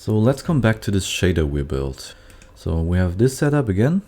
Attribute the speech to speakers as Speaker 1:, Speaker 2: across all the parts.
Speaker 1: So let's come back to this shader we built. So we have this setup again,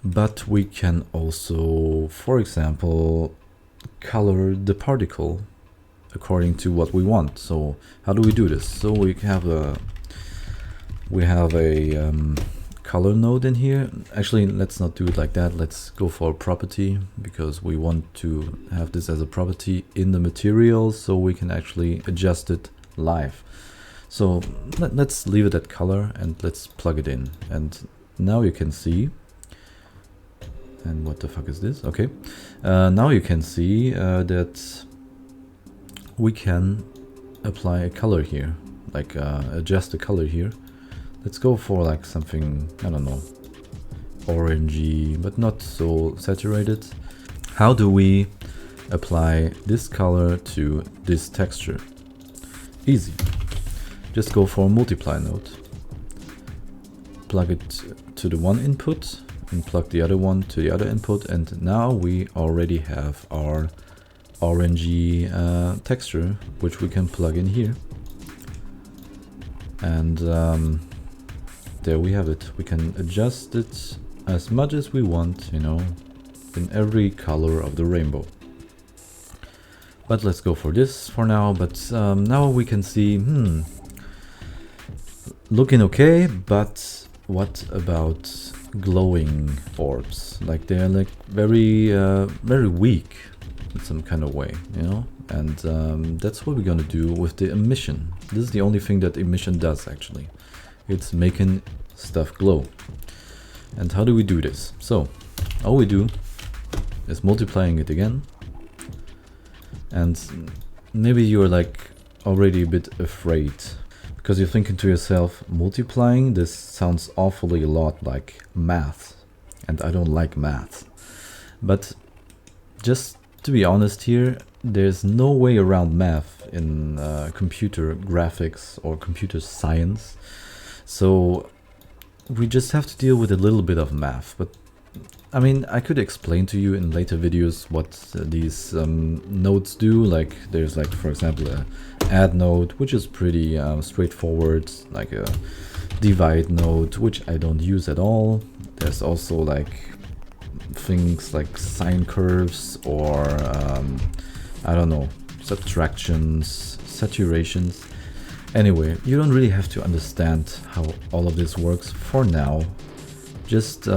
Speaker 1: but we can also, for example, color the particle according to what we want. So how do we do this? So we have a color node in here. Actually, let's not do it like that. Let's go for a property, because we want to have this as a property in the material so we can actually adjust it live. So let's leave it at color and let's plug it in. And now you can see, and what the fuck is this? Okay, now you can see that we can apply a color here, like adjust the color here. Let's go for like something, I don't know, orangey, but not so saturated. How do we apply this color to this texture? Easy. Just go for a multiply node. Plug it to the one input and plug the other one to the other input, and now we already have our orangey texture, which we can plug in here. And there we have it. We can adjust it as much as we want, you know, in every color of the rainbow. But let's go for this for now. But now we can see, looking okay, but what about glowing orbs? Like they're like very weak in some kind of way, you know? And that's what we're gonna do with the emission. This is the only thing that emission does actually. It's making stuff glow. And how do we do this? So all we do is multiplying it again. And maybe you're like already a bit afraid, because you're thinking to yourself, multiplying, this sounds awfully a lot like math, and I don't like math. But just to be honest here, there's no way around math in computer graphics or computer science. So we just have to deal with a little bit of math. But I mean, I could explain to you in later videos what these nodes do. Like there's like, for example, a add node, which is pretty straightforward, like a divide node, which I don't use at all. There's also like things like sine curves or I don't know, subtractions, saturations. Anyway, you don't really have to understand how all of this works for now. Just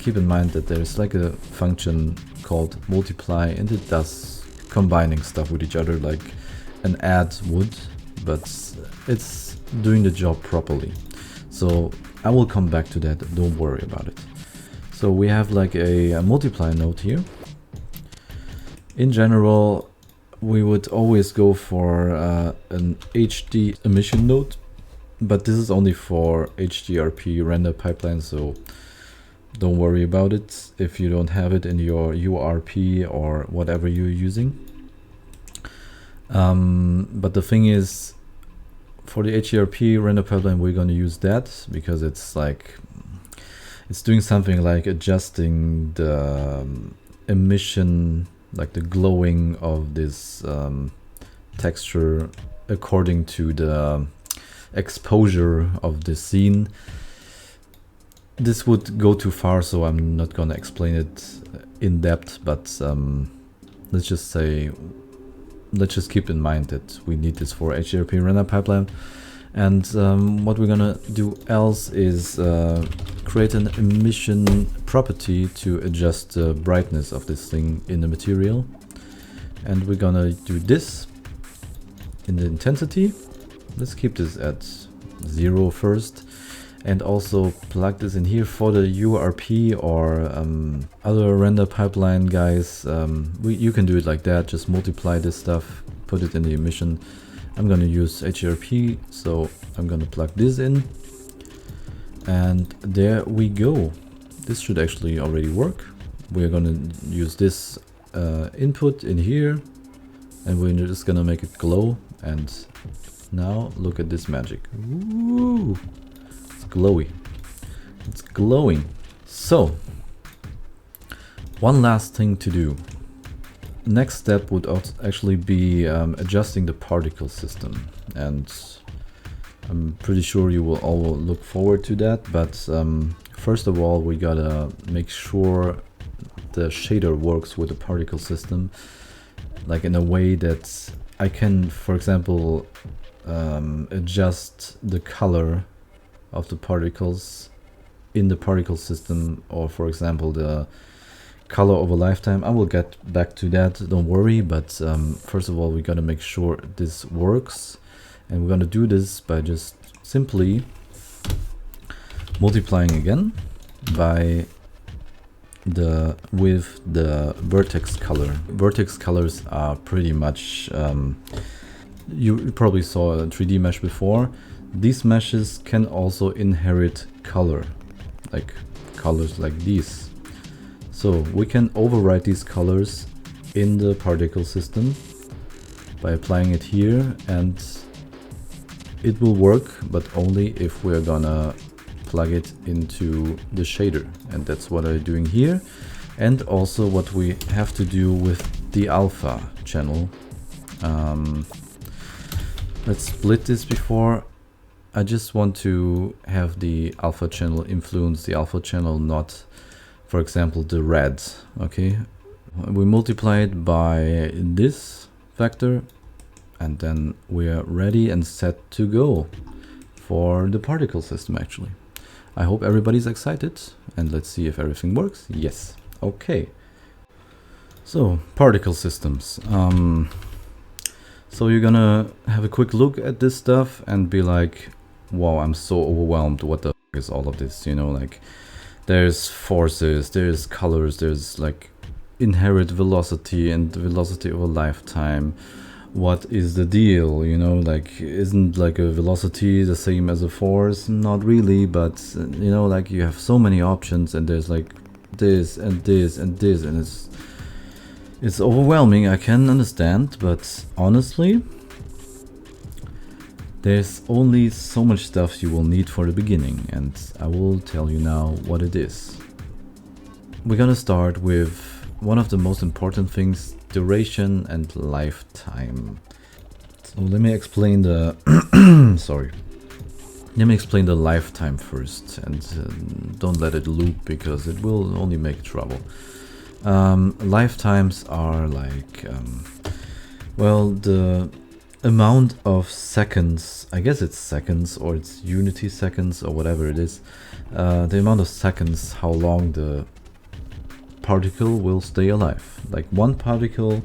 Speaker 1: keep in mind that there's like a function called multiply, and it does combining stuff with each other like an add would, but it's doing the job properly. So I will come back to that, don't worry about it. So we have like a multiply node here. In general, we would always go for an HD emission node, but this is only for HDRP render pipeline, so don't worry about it if you don't have it in your URP or whatever you're using. But the thing is, for the HDRP render pipeline, we're going to use that because it's like, it's doing something like adjusting the emission, like the glowing of this texture according to the exposure of the scene. This would go too far, so I'm not gonna explain it in depth, but let's just keep in mind that we need this for HDRP render pipeline. And what we're gonna do else is create an emission property to adjust the brightness of this thing in the material. And we're gonna do this in the intensity. Let's keep this at 0 first. And also plug this in here for the URP or other render pipeline guys. You can do it like that, just multiply this stuff, put it in the emission. I'm going to use HDRP, so I'm going to plug this in. And there we go. This should actually already work. We're going to use this input in here, and we're just going to make it glow. And now look at this magic. Woo! It's glowy. It's glowing. So, one last thing to do. next step would actually be adjusting the particle system, and I'm pretty sure you will all look forward to that, but first of all we gotta make sure the shader works with the particle system, like in a way that I can, for example, adjust the color of the particles in the particle system, or for example the color over lifetime. I will get back to that, don't worry, but first of all we gotta make sure this works, and we're gonna do this by just simply multiplying again by with the vertex color. Vertex colors are pretty much you probably saw a 3D mesh before. These meshes can also inherit color, like colors like these. So we can override these colors in the particle system by applying it here, and it will work, but only if we're gonna plug it into the shader, and that's what I'm doing here, and also what we have to do with the alpha channel. Let's split this before. I just want to have the alpha channel influence the alpha channel, not, for example, the red. Okay, we multiply it by this factor, and then we are ready and set to go for the particle system actually. I hope everybody's excited, and let's see if everything works. Yes. Okay. So, particle systems. So you're gonna have a quick look at this stuff and be like, wow, I'm so overwhelmed. What the f is all of this? You know, like there's forces, there's colors, there's like inherent velocity and velocity over lifetime. What is the deal? You know, like, isn't like a velocity the same as a force? Not really, but you know, like you have so many options, and there's like this and this and this, and it's overwhelming. I can understand, but honestly, there's only so much stuff you will need for the beginning, and I will tell you now what it is. We're gonna start with one of the most important things: duration and lifetime. So let me explain the sorry. Let me explain the lifetime first, and don't let it loop because it will only make trouble. Lifetimes are like, well, the amount of seconds, I guess it's seconds, or it's unity seconds, or whatever it is, the amount of seconds how long the particle will stay alive. Like one particle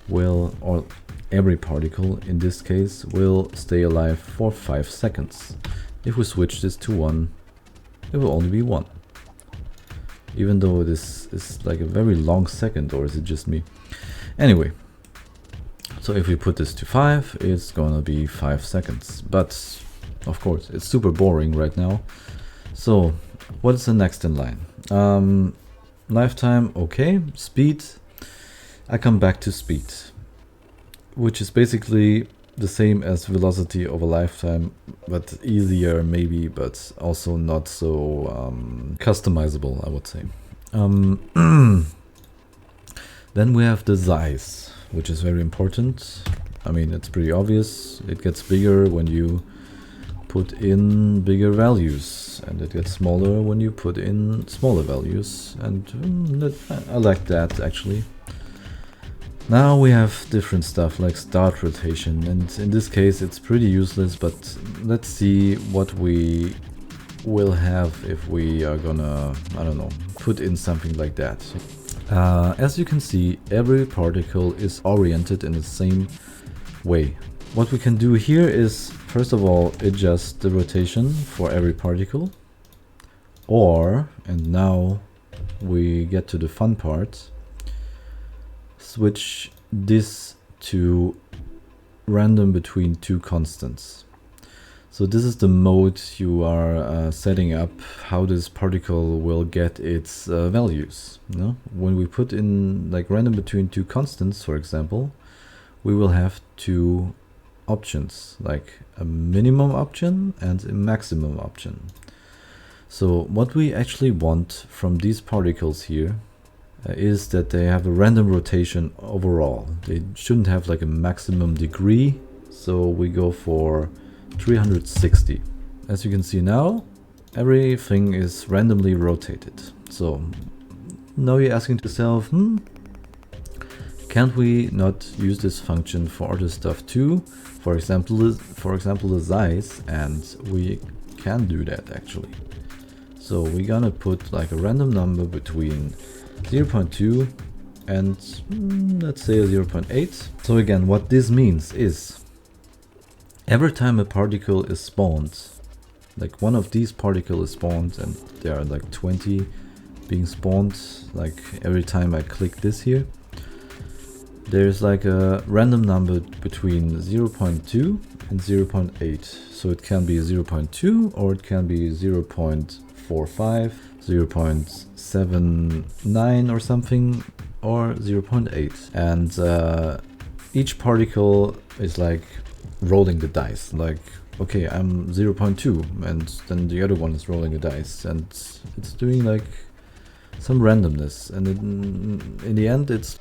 Speaker 1: will, or every particle in this case, will stay alive for 5 seconds. If we switch this to 1, it will only be 1. Even though this is like a very long second, or is it just me? Anyway, so if we put this to 5, it's gonna be 5 seconds. But of course, it's super boring right now. So what is the next in line? Lifetime, okay. Speed, I come back to speed, which is basically the same as velocity over lifetime, but easier maybe, but also not so customizable, I would say. Then we have the size, which is very important. I mean, it's pretty obvious. It gets bigger when you put in bigger values, and it gets smaller when you put in smaller values, and I like that actually. Now we have different stuff like start rotation, and in this case it's pretty useless, but let's see what we will have if we are gonna, I don't know, put in something like that. As you can see, every particle is oriented in the same way. What we can do here is, first of all, adjust the rotation for every particle, or, and now we get to the fun part, switch this to random between 2 constants. So this is the mode you are setting up how this particle will get its values. You know? When we put in like random between 2 constants, for example, we will have 2 options, like a minimum option and a maximum option. So what we actually want from these particles here is that they have a random rotation overall. They shouldn't have like a maximum degree, so we go for 360. As you can see now, everything is randomly rotated. So now you're asking yourself, can't we not use this function for other stuff too? For example, the size, and we can do that actually. So we're gonna put like a random number between 0.2 and let's say 0.8. So again, what this means is every time a particle is spawned, like one of these particles is spawned, and there are like 20 being spawned, like every time I click this here, there's like a random number between 0.2 and 0.8. So it can be 0.2 or it can be 0.45, 0.79 or something, or 0.8. And each particle is like rolling the dice. Like, okay, I'm 0.2, and then the other one is rolling the dice, and it's doing like some randomness. And in the end, it's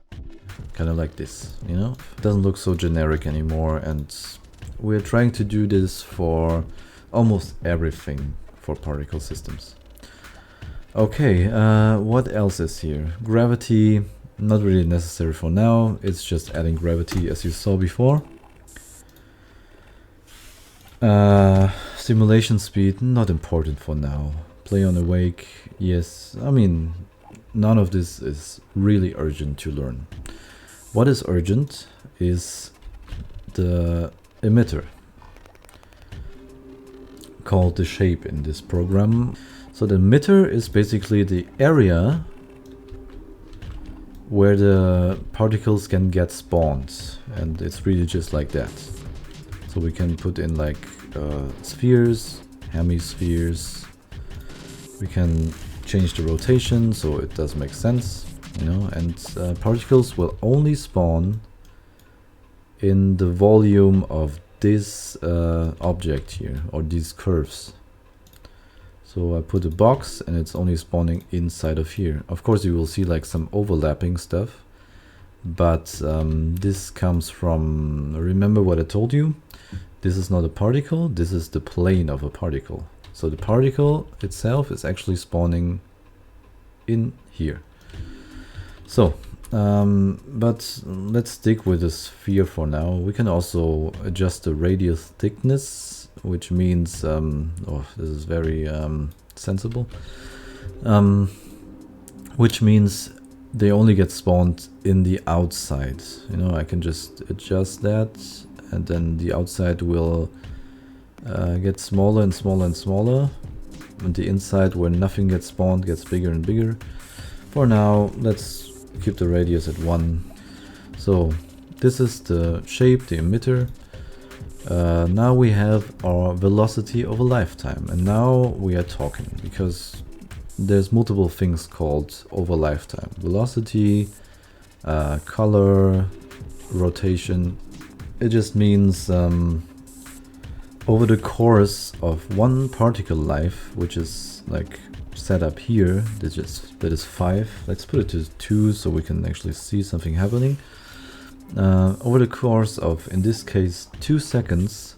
Speaker 1: kind of like this, you know? It doesn't look so generic anymore, and we're trying to do this for almost everything for particle systems. Okay, what else is here? Gravity, not really necessary for now. It's just adding gravity as you saw before. Simulation speed, not important for now. Play on awake, yes. I mean, none of this is really urgent to learn. What is urgent is the emitter, called the shape in this program. So the emitter is basically the area where the particles can get spawned, and it's really just like that. So we can put in like spheres, hemispheres. We can change the rotation so it does make sense, you know, and particles will only spawn in the volume of this object here, or these curves. So I put a box and it's only spawning inside of here. Of course you will see like some overlapping stuff, but this comes from, remember what I told you? This is not a particle, this is the plane of a particle. So the particle itself is actually spawning in here. So, but let's stick with the sphere for now. We can also adjust the radius thickness, which means, oh, this is very sensible, which means they only get spawned in the outside. You know, I can just adjust that, and then the outside will get smaller and smaller and smaller, and the inside where nothing gets spawned gets bigger and bigger. For now, let's keep the radius at 1. So this is the shape, the emitter. Now we have our velocity over lifetime, and now we are talking, because there's multiple things called over lifetime: velocity, color, rotation. It just means over the course of one particle life, which is like set up here, that is 5. Let's put it to 2 so we can actually see something happening. Over the course of, in this case, 2 seconds,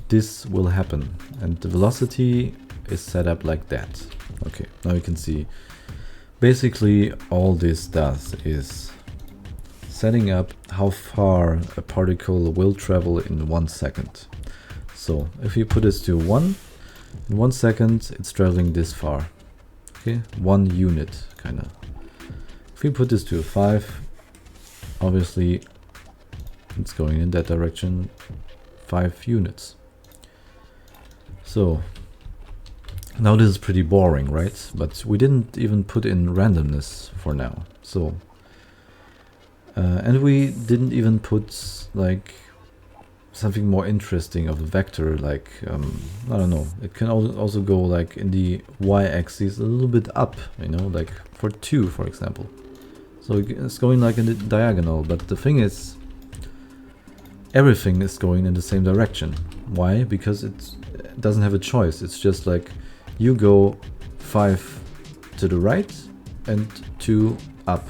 Speaker 1: this will happen, and the velocity is set up like that. Okay, now you can see basically all this does is setting up how far a particle will travel in 1 second. So if you put this to 1, in 1 second it's traveling this far. Okay, 1 unit kind of. If we put this to 5, obviously it's going in that direction, 5 units. So now this is pretty boring, right? But we didn't even put in randomness for now. So and we didn't even put like something more interesting of a vector, like I don't know, it can also go like in the y-axis a little bit up, you know, like for 2 for example. So it's going like in the diagonal, but the thing is, everything is going in the same direction. Why? Because it doesn't have a choice. It's just like you go 5 to the right and 2 up.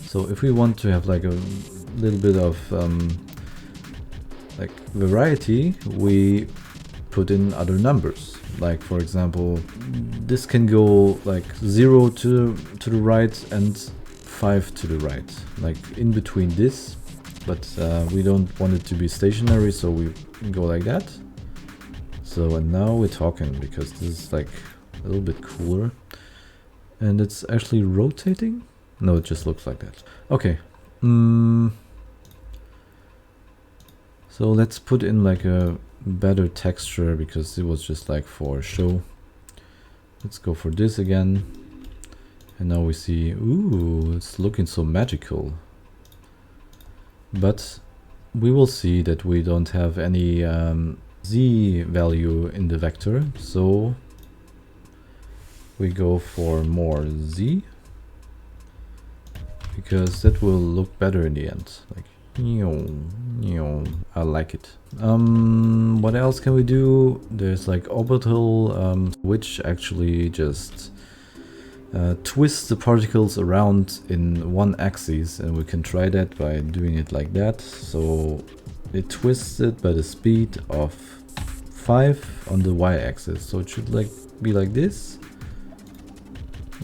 Speaker 1: So if we want to have like a little bit of like variety, we put in other numbers. Like for example, this can go like 0 to the right and 5 to the right, like in between this, but we don't want it to be stationary, so we go like that. So and now we're talking, because this is like a little bit cooler. And it's actually rotating? No, it just looks like that. Okay. So let's put in like a better texture, because it was just like for show. Let's go for this again. And now we see, ooh, it's looking so magical. But we will see that we don't have any Z value in the vector. So we go for more Z, because that will look better in the end. Like, I like it. What else can we do? There's like Orbital, which actually just twists the particles around in one axis, and we can try that by doing it like that. So it twists it by the speed of 5 on the y-axis. So it should like be like this,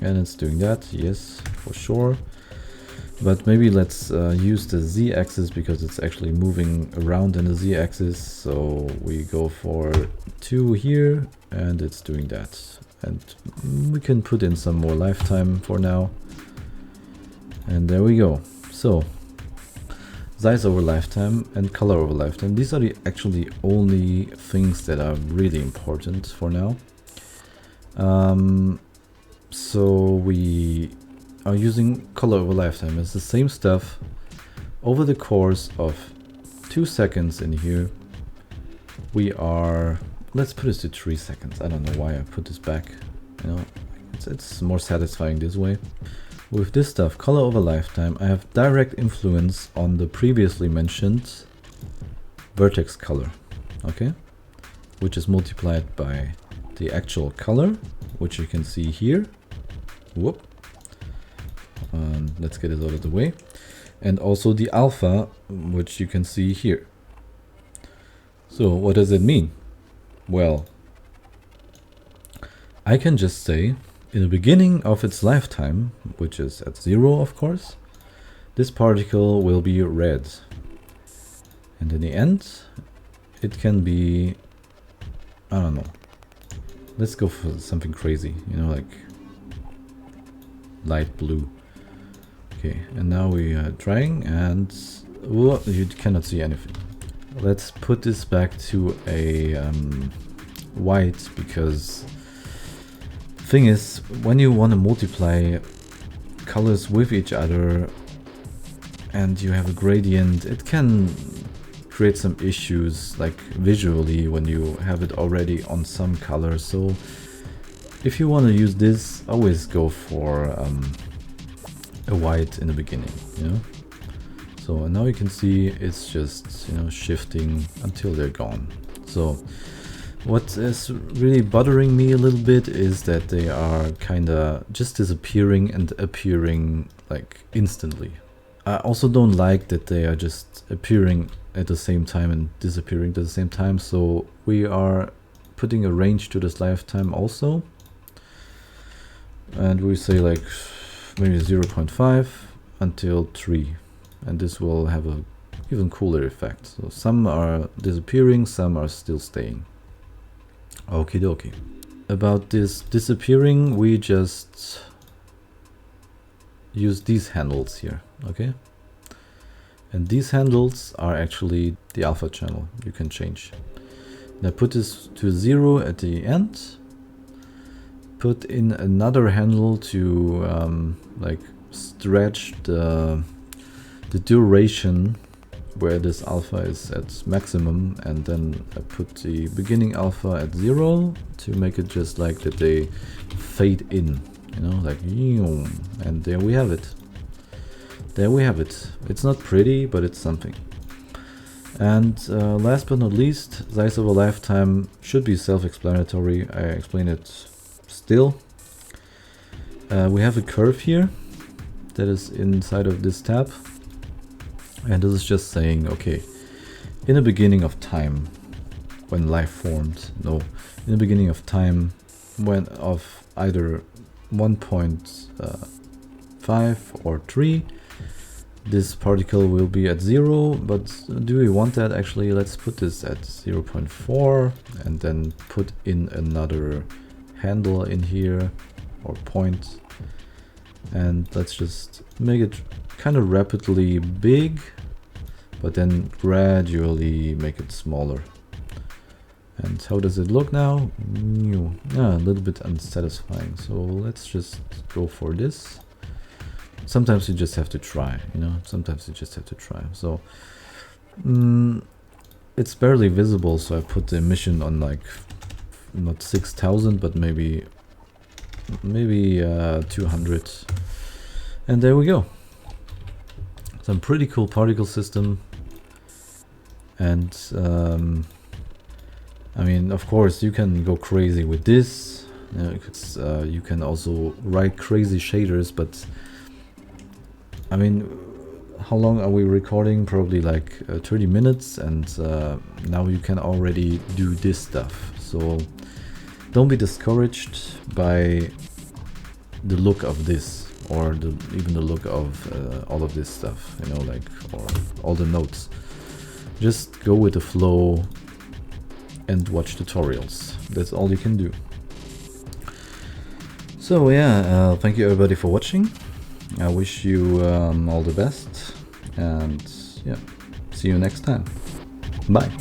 Speaker 1: and it's doing that, yes, for sure. But maybe let's use the z-axis, because it's actually moving around in the z-axis. So we go for 2 here, and it's doing that. And we can put in some more lifetime for now. And there we go. So size over lifetime and color over lifetime. These are the actually only things that are really important for now. So we are using color over lifetime. It's the same stuff over the course of 2 seconds in here. We are, let's put this to 3 seconds. I don't know why I put this back, you know, it's more satisfying this way. With this stuff, color over lifetime, I have direct influence on the previously mentioned vertex color, okay, which is multiplied by the actual color, which you can see here. Whoop. Let's get it out of the way. And also the alpha, which you can see here. So what does it mean? Well, I can just say, in the beginning of its lifetime, which is at 0 of course, this particle will be red. And in the end, it can be, I don't know, let's go for something crazy, you know, like light blue. Okay, and now we are trying, and whoa, you cannot see anything. Let's put this back to a white, because thing is, when you want to multiply colors with each other and you have a gradient, it can create some issues, like visually, when you have it already on some color. So if you want to use this, always go for a white in the beginning, you know. So now you can see it's just, you know, shifting until they're gone. So what is really bothering me a little bit is that they are kinda just disappearing and appearing like instantly. I also don't like that they are just appearing at the same time and disappearing at the same time. So we are putting a range to this lifetime also. And we say like maybe 0.5 until 3. And this will have a even cooler effect. So some are disappearing, some are still staying. Okie dokie. About this disappearing, we just use these handles here, okay? And these handles are actually the alpha channel you can change. Now put this to 0 at the end. Put in another handle to like stretch the duration where this alpha is at maximum, and then I put the beginning alpha at 0 to make it just like that they fade in, you know, like, and there we have it. There we have it. It's not pretty, but it's something. And last but not least, size over lifetime should be self-explanatory. I explain it still. we have a curve here that is inside of this tab, and this is just saying, okay, in the beginning of time when life formed, no, in the beginning of time when of either 1.5 or 3, this particle will be at 0, but do we want that? Actually, let's put this at 0.4 and then put in another handle in here, or point, and let's just make it kind of rapidly big, but then gradually make it smaller. And how does it look now? A little bit unsatisfying, so let's just go for this. Sometimes you just have to try, you know, sometimes you just have to try. So it's barely visible, so I put the emission on like not 6,000, but maybe 200, and there we go. Some pretty cool particle system. And I mean, of course you can go crazy with this. You can also write crazy shaders, but I mean, how long are we recording? Probably like 30 minutes, and now you can already do this stuff. So don't be discouraged by the look of this, or even the look of all of this stuff, you know, like, or all the notes. Just go with the flow and watch tutorials. That's all you can do. So yeah, thank you everybody for watching. I wish you all the best, and yeah, see you next time. Bye.